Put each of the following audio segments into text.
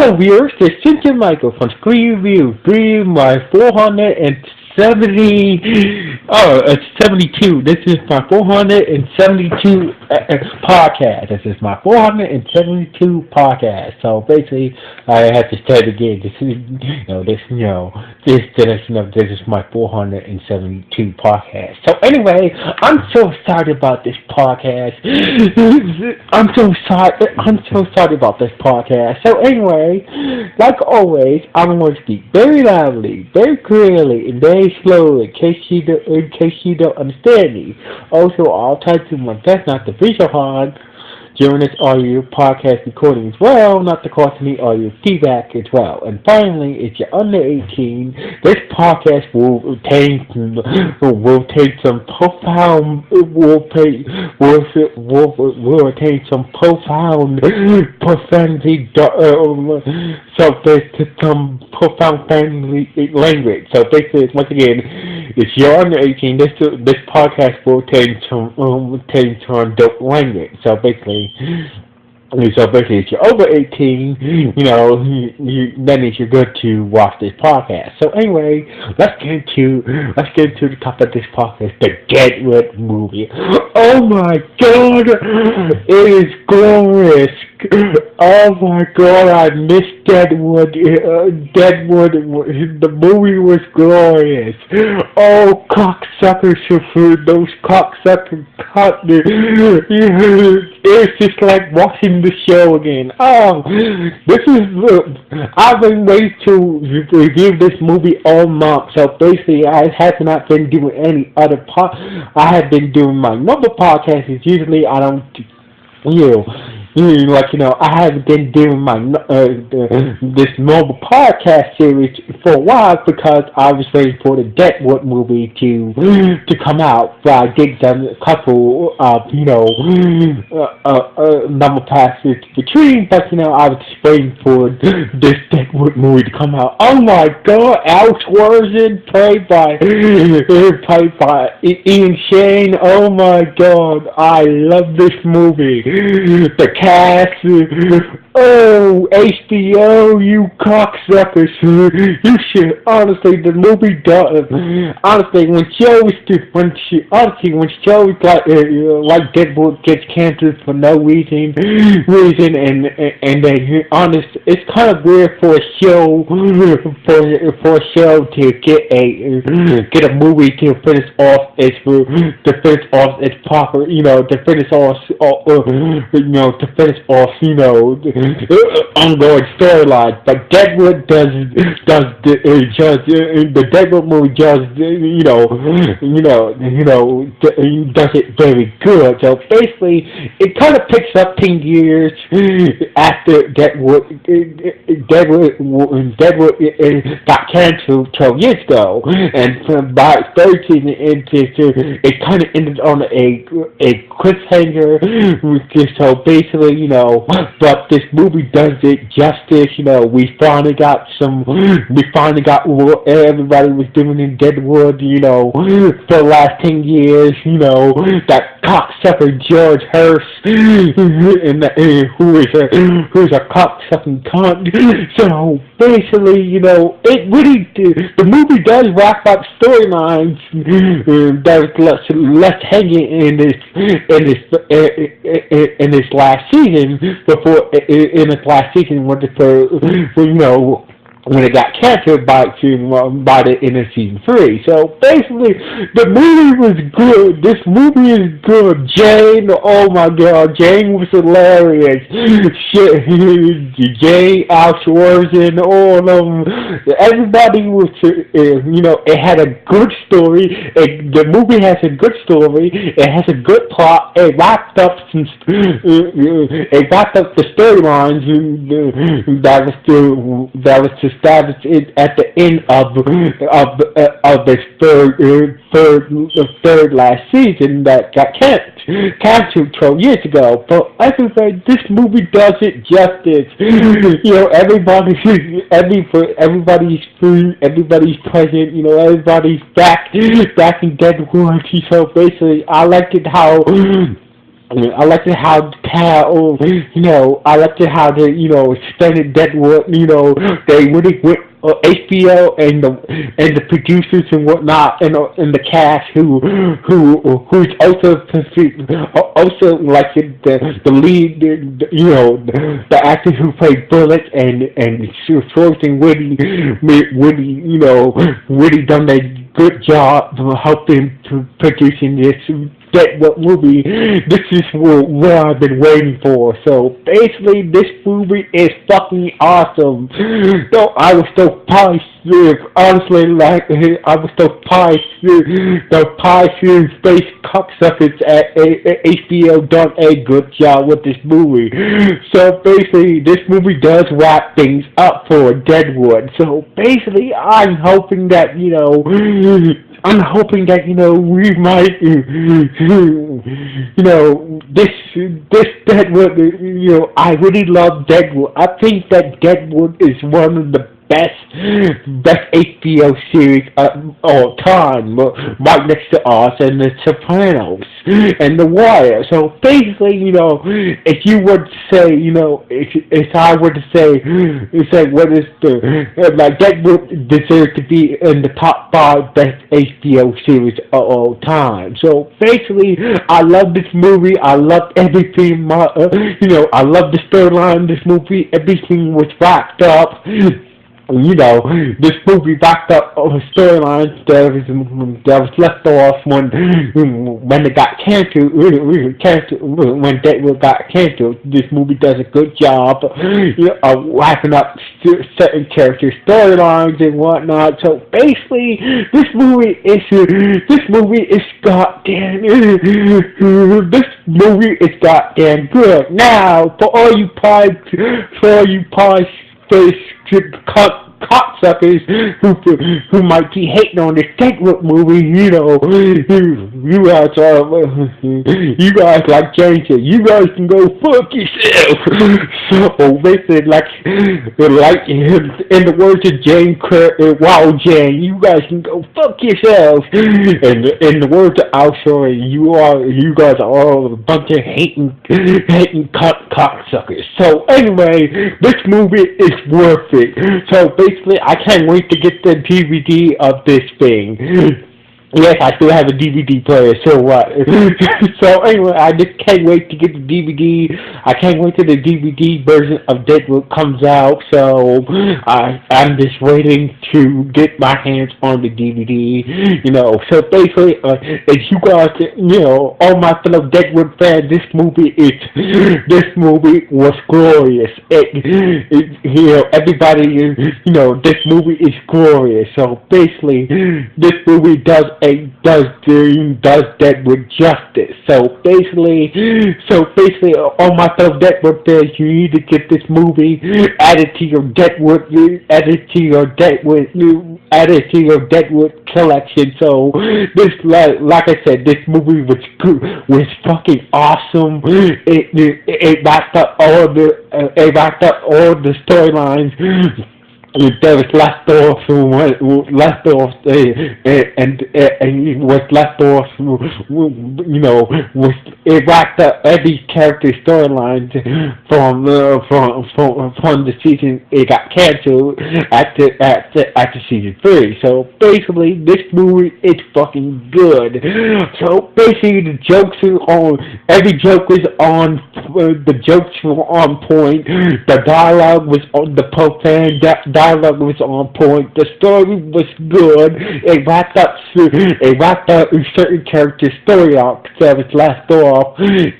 Hello viewers, this is Cynthia Michael from Screen Review, my 470, it's 72, this is my 472 podcast, this is my 472 podcast, so basically, I have to say it again, this is my 472 podcast. So anyway, I'm so sorry about this podcast, I'm so sorry about this podcast. So anyway, like always, I'm going to speak very loudly, very clearly, and very slowly in case you don't understand me. Also, I'll try to do my best not to be so hard during this audio podcast recording as well, not to cause any audio feedback as well. And finally, if you're under 18, this podcast will contain some profound profanity, some profound family language. So basically, once again, if you're under 18, this podcast will contain some adult language. So basically, if you're over 18, that means you're good to watch this podcast. So anyway, let's get into the top of this podcast, the Deadwood movie. Oh my God, it is glorious. Oh my God, I miss Deadwood. Deadwood, the movie was glorious. Oh, cocksuckers, those cocksuckers caught me. It's just like watching the show again. Oh, I've been waiting to review this movie all month. So basically, I have not been doing any other I have been doing my normal podcasts. Usually, I don't, I haven't been doing my this normal podcast series for a while because I was waiting for the Deadwood movie to come out. So I did a couple of normal passes between, but I was just waiting for this Deadwood movie to come out. Oh my God, Alex Worthington played by Ian Shane. Oh my God, I love this movie. The cast, oh, HBO, you cocksuckers, you should, honestly, the movie does, honestly, when shows like Deadwood gets canceled for no reason, and then, honest, it's kind of weird for a show, to get a movie to finish off its proper, to finish off, ongoing storyline. But Deadwood does the Deadwood movie does it very good. So basically, it kind of picks up 10 years after Deadwood got canceled 12 years ago, and by 13 it kind of ended on a cliffhanger. So basically, but this movie does it justice. We finally got what everybody was doing in Deadwood, for the last 10 years, that cocksucker George Hurst, who's a cocksucking cunt. So basically, it really the movie does wrap up storylines that was left hanging in this last season when it got canceled by the end of season 3. So basically, the movie was good. This movie is good. Jane, oh my God, Jane was hilarious. Shit, Jane, Alex Worthington, all of them. Everybody was, it had a good story. The movie has a good story. It has a good plot. It wrapped up the storylines that was established at the end of this third last season that got canceled 12 years ago. But I can say this movie does it justice. Everybody's free, everybody's present. Everybody's back in Deadwood. So basically, I liked it how I liked it how I liked it how they, extended Deadwood, they really went HBO and the producers and whatnot and the cast who's also like the lead, the actor who played Bullet and Schwartz and Woody done a good job helping to producing this Deadwood movie. This is what I've been waiting for. So basically, this movie is fucking awesome. No, I was so pissed. Honestly, I was so pissed. The pissed space cocksuckers at HBO done a good job with this movie. So basically, this movie does wrap things up for Deadwood. So basically, I'm hoping that we might this Deadwood, I really love Deadwood. I think that Deadwood is one of the best HBO series of all time, right next to us and The Sopranos and The Wire. So basically, if you were to say, if I were to say what is Deadwood deserves to be in the top 5 best HBO series of all time. So basically, I love this movie. I love everything. I love the storyline of this movie. Everything was wrapped up. This movie backed up storylines that was left off when it got canceled. When Deadwood got canceled, this movie does a good job of wrapping up certain character storylines and whatnot. So basically, this movie is goddamn good. Now, for all you pies cocksuckers who might be hating on this Deadwood movie, you guys like James said, you guys can go fuck yourself. So basically, like in the words of Wild Jane, you guys can go fuck yourselves. And in the words of Alshore, you guys are all a bunch of hating cocksuckers. So anyway, this movie is worth it. So basically, I can't wait to get the DVD of this thing. Yes, I still have a DVD player, so what? So anyway, I just can't wait to get the DVD. I can't wait till the DVD version of Deadwood comes out, so I'm just waiting to get my hands on the DVD, So basically, if you guys, all my fellow Deadwood fans, this movie was glorious. Everybody, this movie is glorious. So basically, this movie does Deadwood justice. So basically, all my fellow Deadwood fans, you need to get this movie added to your Deadwood collection. So this, like I said, this movie was fucking awesome. It backed up all the storylines. There was left off, it wrapped up every character storyline from the season. It got canceled after season 3. So basically, this movie is fucking good. So basically, the jokes every joke was on. The jokes were on point. The dialogue was on the profane. Dialogue was on point. The story was good. It wrapped up certain character story arcs that was left off in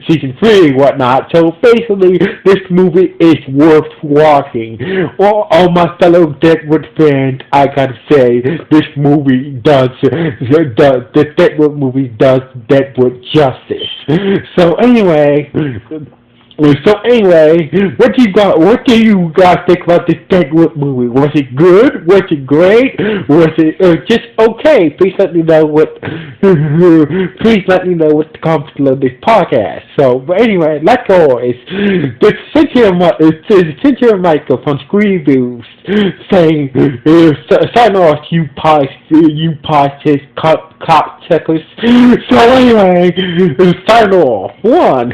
season 3 and whatnot. So basically, this movie is worth watching. All my fellow Deadwood fans, I gotta say, this Deadwood movie does Deadwood justice. So anyway, So anyway, what do you guys think about this Deadwood movie? Was it good? Was it great? Was it just okay? Please let me know what. Please let me know what the comments below this podcast. So, but anyway, like always, this Cynthia Michael from Screen Reviews saying, sign off, you podcast cocksuckers. So anyway, sign off. One.